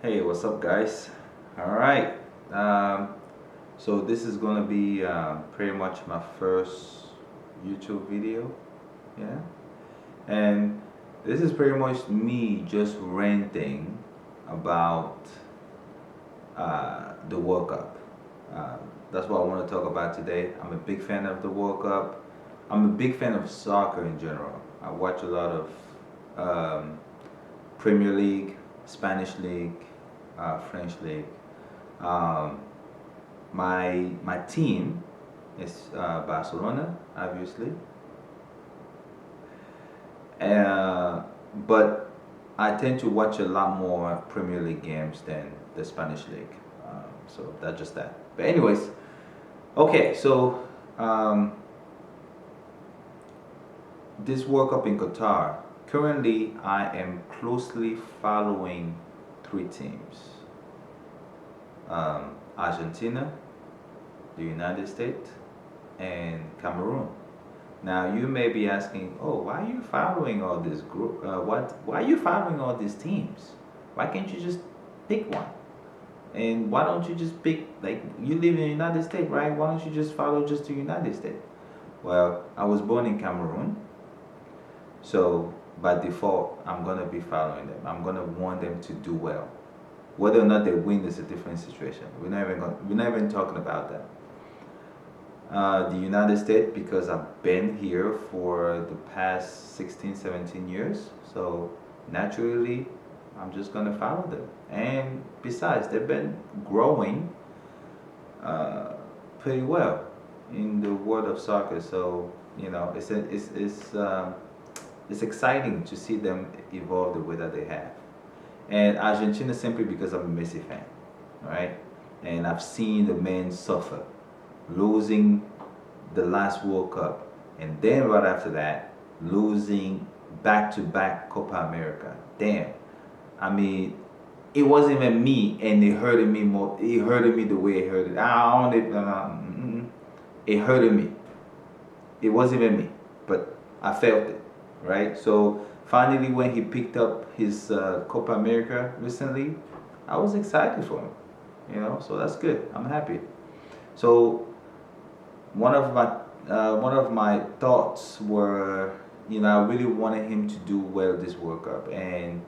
Hey, what's up, guys? All right. So this is gonna be pretty much my first YouTube video, yeah. And this is pretty much me just ranting about the World Cup. Uh, that's what I want to talk about today. I'm a big fan of the World Cup. I'm a big fan of soccer in general. I watch a lot of um, Premier League, Spanish League, French League. Um, my team is Barcelona, obviously, uh, but I tend to watch a lot more Premier League games than the Spanish League. So that's just that. But anyways, okay. So this World Cup in Qatar. Currently, I am closely following three teams: Argentina, the United States, and Cameroon. Now you may be asking, "Oh, why are you following all this group? Why are you following all these teams? Why can't you just pick one? And why don't you just pick like you live in the United States, right? Why don't you just follow just the United States?" Well, I was born in Cameroon, so by default, I'm gonna be following them. I'm gonna want them to do well. Whether or not they win is a different situation. We're not even talking about that. The United States, because I've been here for the past 16, 17 years. So naturally, I'm just going to follow them. And besides, they've been growing pretty well in the world of soccer. So, it's exciting to see them evolve the way that they have. And Argentina simply because I'm a Messi fan, right? And I've seen the men suffer losing the last World Cup, and then right after that, losing back-to-back Copa America. Damn. I mean, it wasn't even me, and it hurted me more. It hurted me the way it hurted. I don't even, it hurted me. It wasn't even me, but I felt it, right? So finally, when he picked up his Copa America recently, I was excited for him, so that's good. I'm happy. So one of my thoughts were, I really wanted him to do well this World Cup, and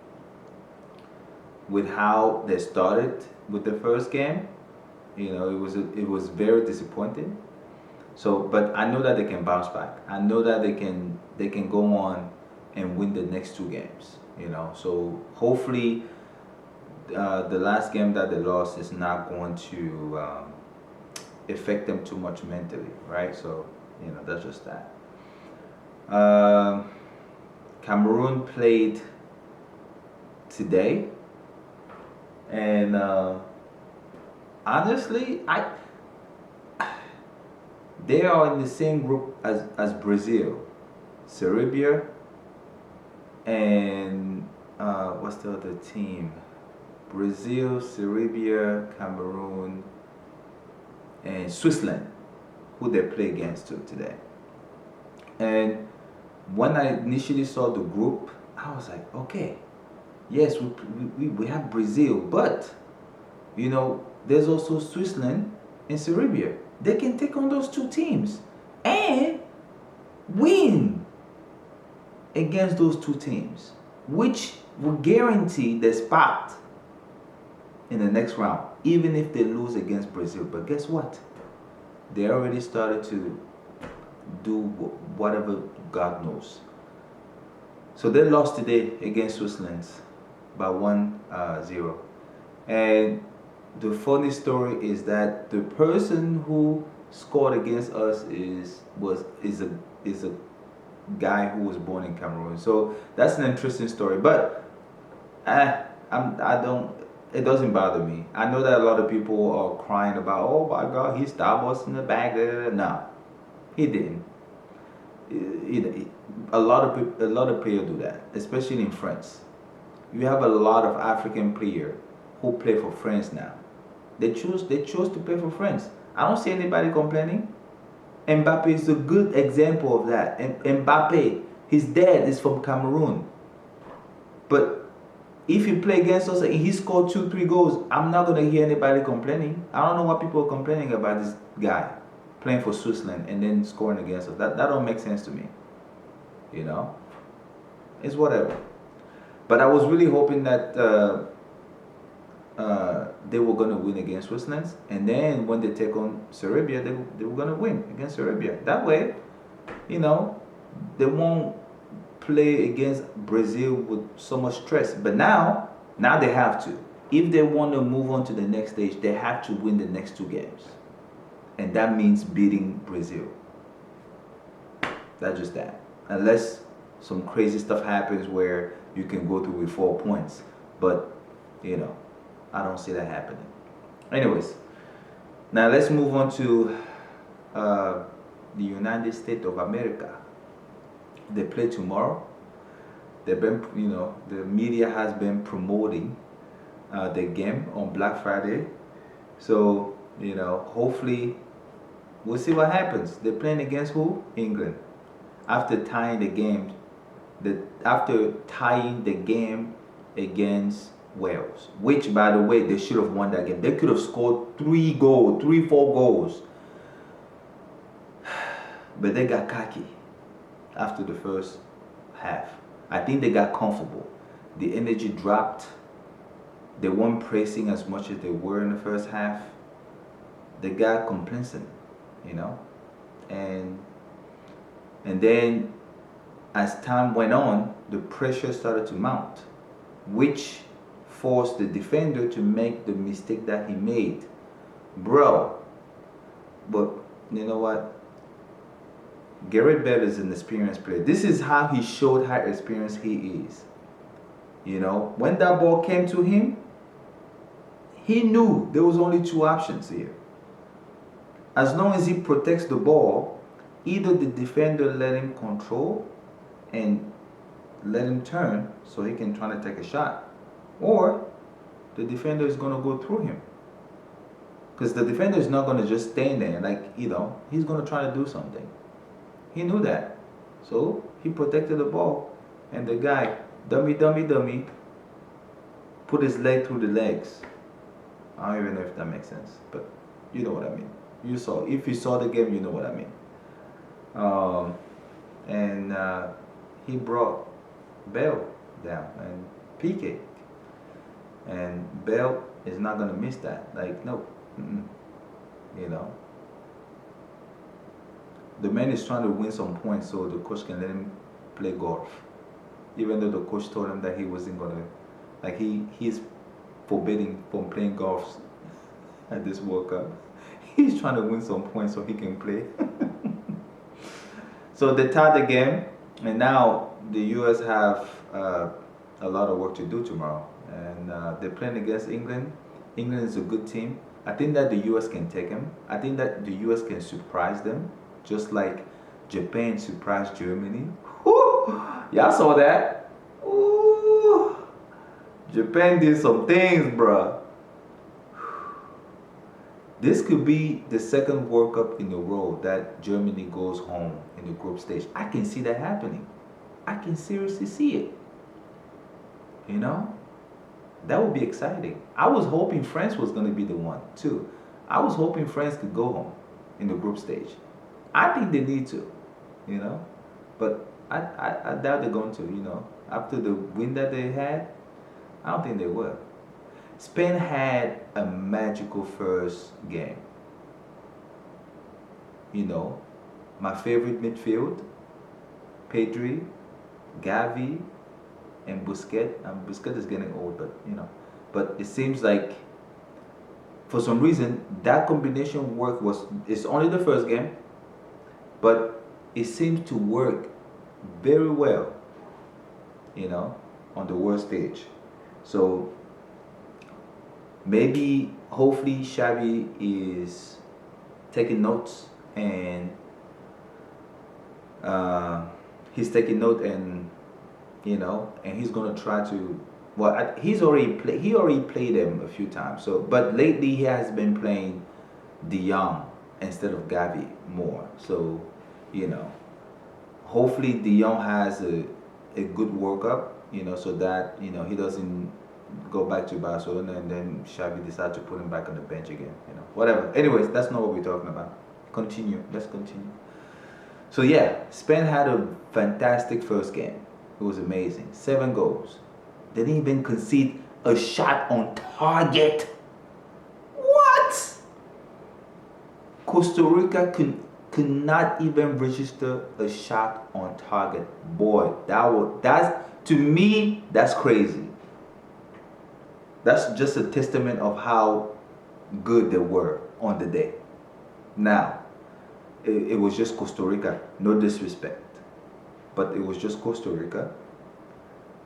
with how they started with the first game, it was very disappointing. So, but I know that they can bounce back. I know that they can go on and win the next two games. So hopefully, the last game that they lost is not going to affect them too much mentally, right? So, that's just that. Cameroon played today, and honestly, they are in the same group as Brazil, Serbia, and what's the other team? Brazil, Serbia, Cameroon, and Switzerland, who they play against today. And when I initially saw the group, I was like, okay, yes, we have Brazil, but there's also Switzerland and Serbia. They can take on those two teams and win against those two teams, which will guarantee the spot in the next round, even if they lose against Brazil. But guess what? They already started to do whatever God knows. So they lost today against Switzerland by 1-0. And the funny story is that the person who scored against us is a guy who was born in Cameroon. So that's an interesting story. But I don't. It doesn't bother me. I know that a lot of people are crying about, oh my God, he stabbed us in the back. No, he didn't. A lot of players do that, especially in France. You have a lot of African players who play for France now. They chose to play for France. I don't see anybody complaining. Mbappe is a good example of that. Mbappe, his dad is from Cameroon, but If he play against us and he scored 2, 3 goals, I'm not gonna hear anybody complaining. I don't know what people are complaining about this guy playing for Switzerland and then scoring against us. That don't make sense to me. You know, it's whatever. But I was really hoping that they were gonna win against Switzerland, and then when they take on Serbia, they were gonna win against Serbia. That way, you know, they won't play against Brazil with so much stress. But now they have to. If they want to move on to the next stage, they have to win the next 2 games, and that means beating Brazil. That's just that. Unless some crazy stuff happens where you can go through with 4 points, but you know, I don't see that happening. Anyways, now let's move on to the United States of America. They play tomorrow. They've been, you know, the media has been promoting the game on Black Friday. So, you know, hopefully we'll see what happens. They're playing against who? England. After tying the game, against Wales, which by the way they should have won that game. They could have scored 4 goals, but they got cocky after the first half. I think they got comfortable. The energy dropped. They weren't pressing as much as they were in the first half. They got complacent, you know, and then as time went on, the pressure started to mount, which forced the defender to make the mistake that he made. Bro, but you know what? Gareth Bale is an experienced player. This is how he showed how experienced he is. You know, when that ball came to him, he knew there was only 2 options here. As long as he protects the ball, either the defender let him control and let him turn so he can try to take a shot, or the defender is going to go through him. Because the defender is not going to just stand there, like, you know, he's going to try to do something. He knew that. So he protected the ball, and the guy, dummy, put his leg through the legs. I don't even know if that makes sense, but you know what I mean. If you saw the game, you know what I mean. And he brought Bale down and PK, and Bale is not gonna miss that. Like, no, you know. The man is trying to win some points so the coach can let him play golf, even though the coach told him that he wasn't gonna, like, he's forbidding from playing golf at this World Cup. He's trying to win some points so he can play. So they tied the game, and now the U.S. have a lot of work to do tomorrow, and they're playing against England. England is a good team. I think that the U.S. can take them. I think that the U.S. can surprise them, just like Japan surprised Germany. Woo! Y'all saw that? Ooh. Japan did some things, bruh. This could be the second World Cup in a row that Germany goes home in the group stage. I can see that happening. I can seriously see it. You know? That would be exciting. I was hoping France was going to be the one, too. I was hoping France could go home in the group stage. I think they need to, you know? But I doubt they're going to, you know? After the win that they had, I don't think they will. Spain had a magical first game. You know, my favorite midfield, Pedri, Gavi, and Busquets. Busquets is getting old, but you know. But it seems like, for some reason, that combination work it's only the first game, but it seems to work very well, you know, on the world stage. So maybe, hopefully, Xavi is taking notes, and he's taking note, and you know, and he's gonna try to. Well, he already played them a few times. So, but lately he has been playing De Jong instead of Gavi more. So, you know, hopefully De Jong has a good World Cup. so that he doesn't go back to Barcelona and then Xavi decide to put him back on the bench again. Whatever. Anyways, that's not what we're talking about. Continue. Let's continue. So yeah, Spain had a fantastic first game. It was amazing. 7 goals. They didn't even concede a shot on target. What? Costa Rica could not even register a shot on target. Boy, that's to me, that's crazy. That's just a testament of how good they were on the day. Now, it was just Costa Rica, no disrespect, but it was just Costa Rica.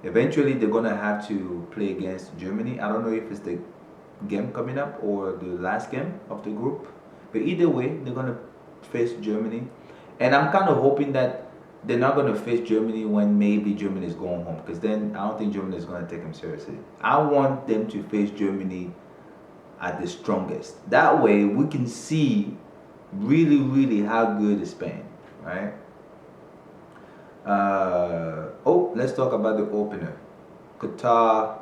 Eventually, they're gonna have to play against Germany. I don't know if it's the game coming up or the last game of the group, but either way, they're gonna face Germany, and I'm kind of hoping that they're not gonna face Germany when maybe Germany is going home, because then I don't think Germany is gonna take them seriously. I want them to face Germany at the strongest. That way, we can see really, really how good is Spain, right? Let's talk about the opener. Qatar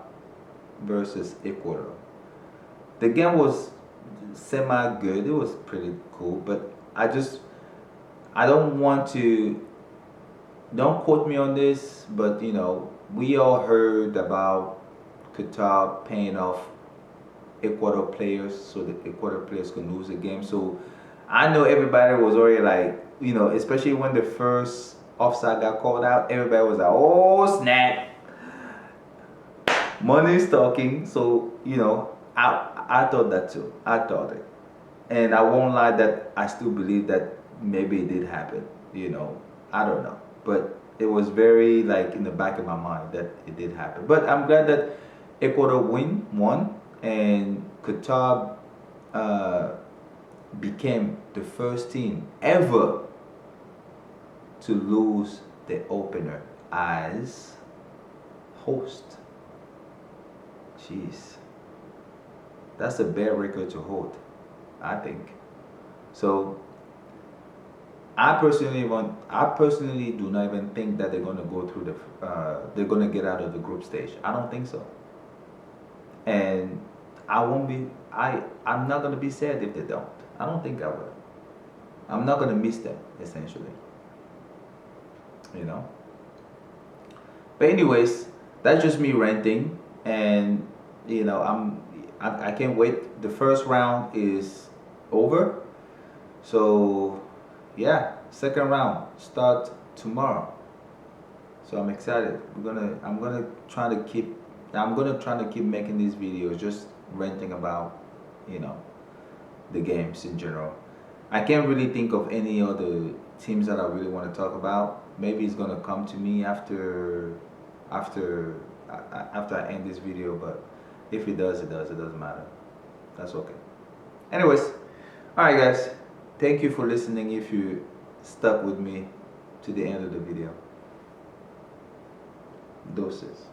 versus Ecuador. The game was semi-good. It was pretty cool, but I don't want to, don't quote me on this, but we all heard about Qatar paying off Ecuador players so the Ecuador players can lose the game. So I know everybody was already like, especially when the first offside got called out, everybody was like, oh snap, money's talking. So I thought that too. I thought it, and I won't lie that I still believe that maybe it did happen. I don't know, but it was very like in the back of my mind that it did happen. But I'm glad that Ecuador won, and Qatar became the first team ever to lose the opener as host. Jeez, that's a bad record to hold, I think. So I personally do not even think that they're going to go through they're going to get out of the group stage. I don't think so. And I'm not going to be sad if they don't. I don't think I will. I'm not going to miss them, essentially. But anyways, that's just me ranting, and I can't wait. The first round is over, so yeah, second round start tomorrow. So I'm excited. I'm gonna try to keep making these videos, just ranting about the games in general. I can't really think of any other teams that I really want to talk about. Maybe it's gonna come to me after I end this video, but if it does, it does. It doesn't matter. That's okay. Anyways, alright guys, thank you for listening if you stuck with me to the end of the video. Doses.